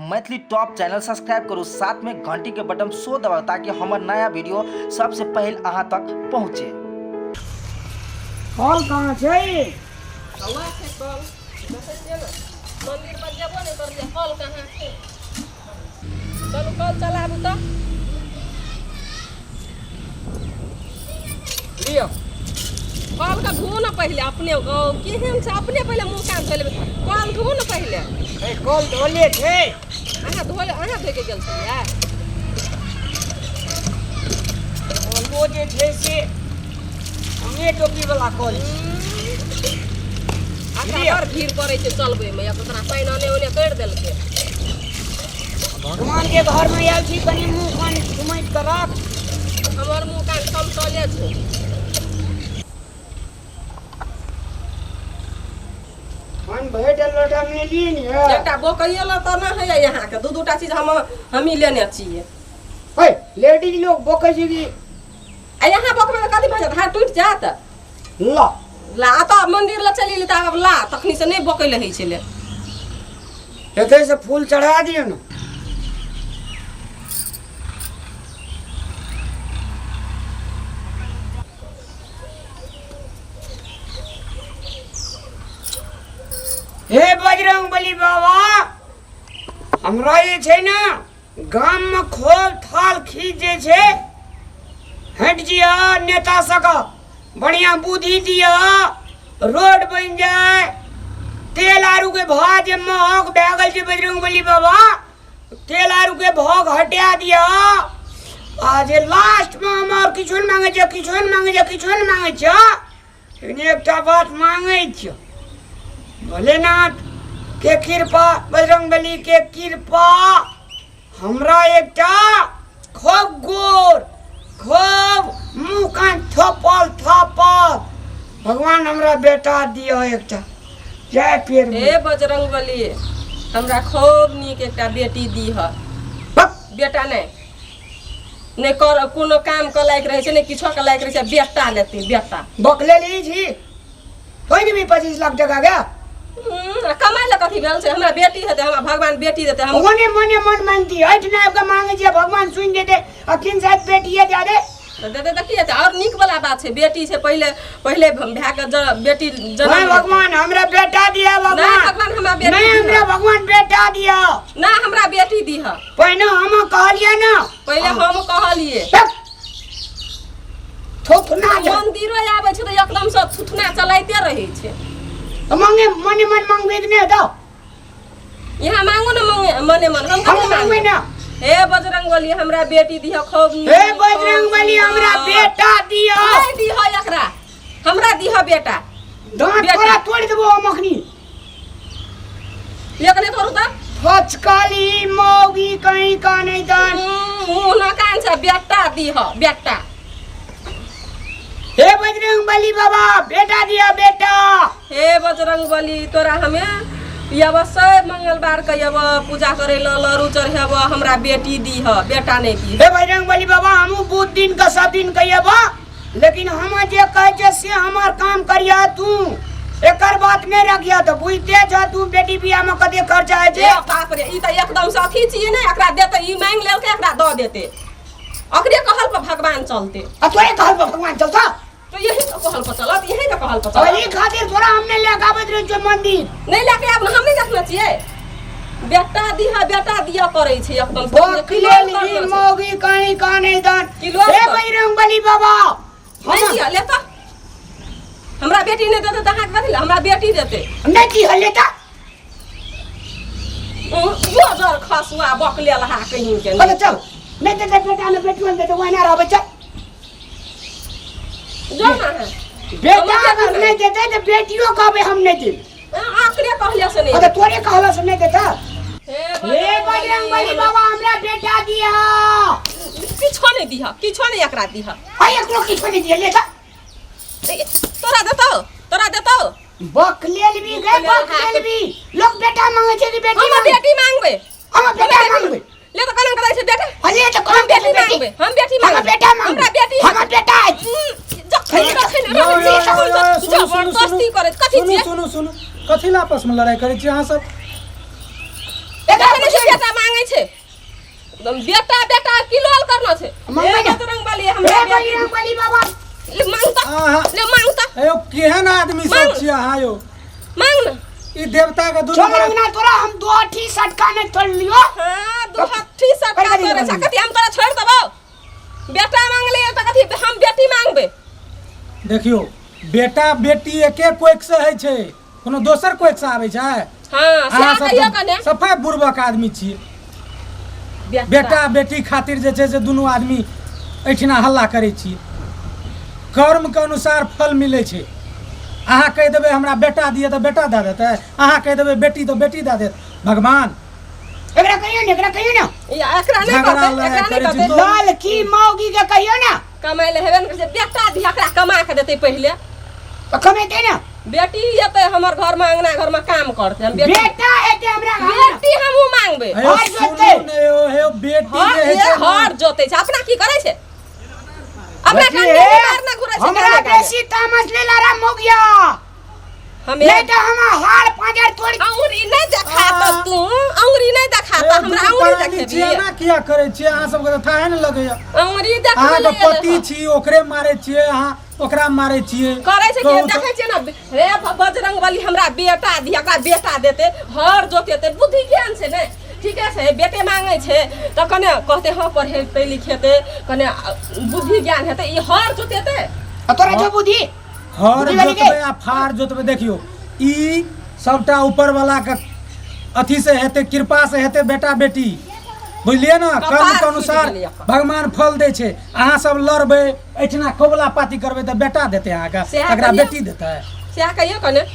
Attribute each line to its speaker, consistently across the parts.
Speaker 1: Maithili top channel subscribe करू, साथ में घंटी के बटन सो दबाओ ताकि हमार नया वीडियो सबसे पहले अहाँ तक पहुँचे।
Speaker 2: कॉल कहाँ छै?
Speaker 3: हवा छै कॉल देखै छियै ने मंदिर पर जेबो नहीं करलिए कॉल कहाँ छै। चलू कॉल चलाबू तो
Speaker 2: लियो
Speaker 3: कॉल का धो न पहले अपने केहन से अपने पहले मुंह कान धो लेबै। कॉल धो न पहले
Speaker 2: ए कॉल धोले छै
Speaker 3: अहाँ धो के गेल छलिए।
Speaker 2: वो जे छै से हमे टोपी वाला कॉल
Speaker 3: अच्छा बड़ भीड़ पड़ै छै चलबै में, या तोरा पाइन ओने ओने कर देलकै।
Speaker 2: भगवान के घर में आयल छी, कनी मुंह कान घुमैत कर राख।
Speaker 3: हमर मुंह कान कम तले छै।
Speaker 2: मन भेट लोटा में ली नि है
Speaker 3: एकटा बोकैया ला त ना है यहाँ के दू टा चीज हम ही लेने छिए।
Speaker 2: हे लेडीज लोग बोकै छै कि
Speaker 3: आ यहाँ बोकमे त कथी भऽ जात, हाथ टूट जात।
Speaker 2: ला
Speaker 3: ला त मंदिर ला चली ले त अब ला तखनी से नहीं बोकै ले है छले।
Speaker 2: एते से फूल चढ़ा दियो न। हे बजरंगबली बाबा, हमरा ये छै ना गाम में खोल थाल खींच जे छै हट जिया, नेता सका बढ़िया बुद्धि दिया, रोड बन जाए, तेल आरू के भाव जे महग भए गेल छै बजरंगबली बाबा, तेल आरू के भाव हटा दिया। आ जे लास्ट में हमर किछो न मांगे छै, किछो न मांगे छै, किछो न मांगे छै, लेकिन एकटा बात मांगे छै, भोलेनाथ के कृपा, बजरंगबली के कृपा, हमरा एकटा खूब गोर खूब मुंह कान थपल भगवान हमरा बेटा दियो एकटा। जय पीर
Speaker 3: हे बजरंगबली हमरा खूब नीक एकटा बेटी दीह। बेटा नहीं कर कोनो काम के लायक रहे छै, नहीं किछो के लायक रहे छै, बेटा लेती बेटा।
Speaker 2: बकले ली छी कोई भी 25 लाख टका के
Speaker 3: कमाई ला कथी भेल छै, हमरा बेटी हेतै, हमरा भगवान बेटी देतै। हम
Speaker 2: मने मने मन मांगती हट ना के मांगे छै, भगवान सुन देते, अखिन शायद बेटिए दे दे
Speaker 3: दे दे की हेतै। और नीक वाला बात छै बेटी से पहले पहले भए के बेटी जन्म।
Speaker 2: नहीं भगवान हमरा बेटा दिया, भगवान
Speaker 3: नहीं भगवान हमरा बेटी
Speaker 2: नहीं, हमरा भगवान बेटा दिया।
Speaker 3: ना हमरा बेटी दीह।
Speaker 2: पहिने हम कहलिए ना,
Speaker 3: पहले हम कहलिए
Speaker 2: थुथना
Speaker 3: मंदिरो आबै छै त एकदम से थुथना चलाइते रहै छै।
Speaker 2: मांगे मने मन मांगबे कि नहीं दो,
Speaker 3: यहाँ मांगो ना मने मन हम
Speaker 2: हम मांगबे ना।
Speaker 3: हे बजरंगबली हमरा बेटी दिह खूब।
Speaker 2: हे बजरंगबली हमरा बेटा दियो।
Speaker 3: नहीं दिह एकरा, हमरा दिह बेटा।
Speaker 2: दांत तोरा तोड़ देबो हम अखनी।
Speaker 3: लेकने तोरू त
Speaker 2: फचकाली मौगी कहीं का नहीं दान।
Speaker 3: मुंह न कान से बेटा दिह बेटा।
Speaker 2: हे बजरंगबली बाबा बेटा दिया बेटा।
Speaker 3: हे बजरंगबली तोरा हमें यब सब मंगलवार के यब पूजा करे ल लरू चढ़ेब, हमरा बेटी दीह बेटा नहीं दी।
Speaker 2: हे बजरंगबली बाबा हमहु बहुत दिन का सब दिन कहिएबा, लेकिन हम जे कहे छै से हमार काम करिया तू, एकर बात नहीं रखिया तो बुझते छ तू बेटी बियाह में कते खर्चा है छै।
Speaker 3: बाप रे ई त एकदम से अथी छिए ने, एकरा देते ई मांग लेलके एकरा द देते, अकरे कहल पर भगवान चलते।
Speaker 2: आ तोरे कहल पर भगवान चलता
Speaker 3: तो यही तो कहल पर चलत, यही तो कहल पर
Speaker 2: और
Speaker 3: चलत।
Speaker 2: ई खातिर थोड़ा हमने ले आबैत रह छै मंदिर
Speaker 3: नहीं लेके आब हम नहीं देखना चाहिए। बेटा दिया करे छै एकदम
Speaker 2: बकलेली मौगी कहीं का नहीं दान।
Speaker 3: किलो
Speaker 2: हे बजरंगबली बाबा
Speaker 3: नहीं दिया लेता, हमरा बेटी नहीं देते त हाथ कथि ले हमरा बेटी देते।
Speaker 2: नहीं की हलेता
Speaker 3: वो जर खसुआ बकले लहा कहीं के
Speaker 2: अरे चल नहीं दे बेटा ने बेटुन दे तो वना रहबे चल।
Speaker 3: जो ना है
Speaker 2: बेटा अगर नहीं देते तो बेटियों कहबे हम नहीं दे।
Speaker 3: आखिरी कहले से नहीं।
Speaker 2: अरे तोरे कहला से नहीं देता।
Speaker 3: हे
Speaker 2: हे बजरंगबली बाबा हमरा बेटा दिया।
Speaker 3: किछो नहीं दिया, किछो नहीं एकरा दिया।
Speaker 2: हाय एकरो किछो नहीं दिया लेता।
Speaker 3: तोरा देतो
Speaker 2: बकलेल भी गए बकलेल भी लोग बेटा मांगे छै कि बेटी
Speaker 3: हम
Speaker 2: मांगे।
Speaker 3: बेटी मांगबे,
Speaker 2: हम बेटा मांगबे।
Speaker 3: ले तो कलम करे छै बेटा।
Speaker 2: अरे तो
Speaker 3: हम बेटी मांगबे, हम बेटी
Speaker 2: हम
Speaker 3: मांगबे,
Speaker 2: बेटा मांगबे।
Speaker 3: हमरा बेटी
Speaker 2: हम बेटा
Speaker 3: जबरदस्ती करे कथि छिए।
Speaker 4: सुनो कथी ला आपस में लड़ाई करे छी अहाँ सब?
Speaker 3: बेटा बेटा बेटा किलोल करना छे
Speaker 2: मम्मी
Speaker 3: ए
Speaker 2: के-
Speaker 3: बजरंगबली
Speaker 2: हे
Speaker 3: हमरा
Speaker 2: बजरंगबली बाबा
Speaker 3: ले मांगता
Speaker 4: आहा।
Speaker 3: ले मांगता
Speaker 4: ए ओ केहन आदमी सब
Speaker 3: मांग।
Speaker 4: छियै अहाँ यौ
Speaker 3: मांग ना
Speaker 4: ई देवता के दुनू
Speaker 2: चल ना तोरा हम दो अठी सटका ने तोड़ लियो
Speaker 3: हां दो हट्ठी सब
Speaker 2: कर
Speaker 3: का
Speaker 2: दे,
Speaker 3: करे
Speaker 2: कर दे।
Speaker 3: सकती हम तोरा छोड़ देबो बेटा मांग ले त कथी हम बेटी मांगबे
Speaker 4: देखियो बेटा बेटी एके कोइक से होइ छै कोनो दोसर कोइक से आबै छै
Speaker 3: हां
Speaker 4: अहाँ
Speaker 3: से कहियो कने
Speaker 4: सब सफाई बुर्बक आदमी छियै बेटा बेटी खातिर जे छै से दुनू आदमी एहिठिना हल्ला करै छियै कर्म के अनुसार फल मिलै छै अहाँ कहि देबै हमरा बेटा दिए तऽ बेटा दऽ देतै अहाँ कहि देबै बेटी तऽ बेटी दऽ देत भगवान
Speaker 2: एकरा कहियो ना
Speaker 3: या एकरा नहीं
Speaker 4: झगड़ा
Speaker 3: करते
Speaker 4: लड़ाई
Speaker 3: एकरा नहीं
Speaker 4: करे छी
Speaker 3: करते
Speaker 4: तो-
Speaker 2: लाल की मौगी के कहियो ना
Speaker 3: कमाई ले हेबे न करे बेटा दी एकरा कमा के देते पहले
Speaker 2: तो कमेते ना
Speaker 3: बेटी येते हमर घर में अंगना घर में काम करते हम बेटी
Speaker 2: बेटा एते हमरा घर
Speaker 3: बेटी हमहू मांगबे
Speaker 4: अयो
Speaker 2: हर
Speaker 4: सुनू
Speaker 2: जोते।
Speaker 4: ने यो हे बेटी
Speaker 3: हर
Speaker 4: जे होइ
Speaker 3: ये
Speaker 4: छै ने,
Speaker 3: हर जोते छै अपना की करे छै अपना
Speaker 2: बेटी,
Speaker 3: कंडे मारना घुरे छै
Speaker 2: हमरा बेसी तामस ले लारा मोगिया
Speaker 3: हम
Speaker 2: नहीं तो हम हाड़ पांजर तोड़
Speaker 3: अंगुरी नहीं देखा तो तू अंगुरी नहीं देखा तो हमरा अंगुरी देखेबी
Speaker 4: छियै किया करै छियै अहाँ सबके तऽ थाहे ने लगैया
Speaker 3: अंगुरी
Speaker 4: अहाँ
Speaker 3: देखबी
Speaker 4: के पति छी ओकरे मारै छियै अहाँ ओकरा मारै छियै
Speaker 3: करे छै कि
Speaker 4: कहू तऽ-
Speaker 3: देखे छै ना रे बजरंगबली हमरा बेटा दी एकरा बेटा देते हर जोतेते बुद्धि ज्ञान छै ने ठीके छै बेटे मांगे छै त कने कहते हां पढ़े लिखेते कने बुद्धि ज्ञान हेते ई हर जोतेते
Speaker 2: तोरा जो बुद्धि
Speaker 4: हर
Speaker 2: बुद्धि वाली के?
Speaker 4: जोतबै आ फार जोतबै देखियो ई सबटा ऊपर वाला के अथी से हेतै कृपा से हेतै बेटा बेटी बुझलियै ना
Speaker 3: कपार
Speaker 4: कर्म के
Speaker 3: फूटि
Speaker 4: अनुसार
Speaker 3: गेलै अपन।
Speaker 4: भगवान फल दै छै अहाँ सब लड़बै एहिठिना कबुला पाती करबै तऽ बेटा देतै अहाँके
Speaker 3: सएह
Speaker 4: एकरा
Speaker 3: कहियौ।
Speaker 4: बेटी देतै
Speaker 3: से कहियो कने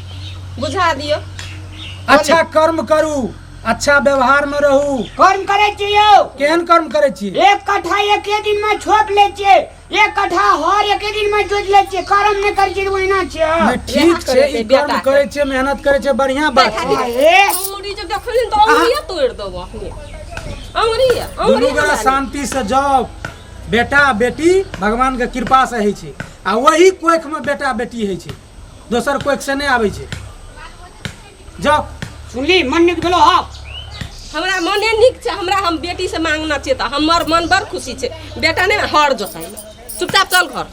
Speaker 3: बुझा दियो
Speaker 4: अच्छा कर्म करू अच्छा व्यवहार में रहू
Speaker 2: कर्म करे छियो
Speaker 4: केहन कर्म करै छियै
Speaker 2: एक कट्ठा एके दिन में छोप ले छियै एक कट्ठा हर एके दिन में जोत ले छियै कर्म नहीं कर छियै ओहिना छियै
Speaker 4: नहि, ठीक छै ई कर्म करै छियै मेहनत करै छियै बढ़िया बात छै
Speaker 3: अंगुरी जब देखलिन तो अंगुरी तोड़ देबो अपने अंगुरी
Speaker 4: दुनू गोरा शांति से जाओ बेटा बेटी भगवान के कृपा से होइ छै आ वही कोख में बेटा बेटी होइ छै दोसर कोख से नहीं आबै छै जाओ
Speaker 2: सुनली मन निक गेलो हा
Speaker 3: हमरा मने निक छै हमरा हम बेटी से मांगना छै त हमर मन बड़ खुशी छै बेटा ने हर जोताई चुपचाप चल घर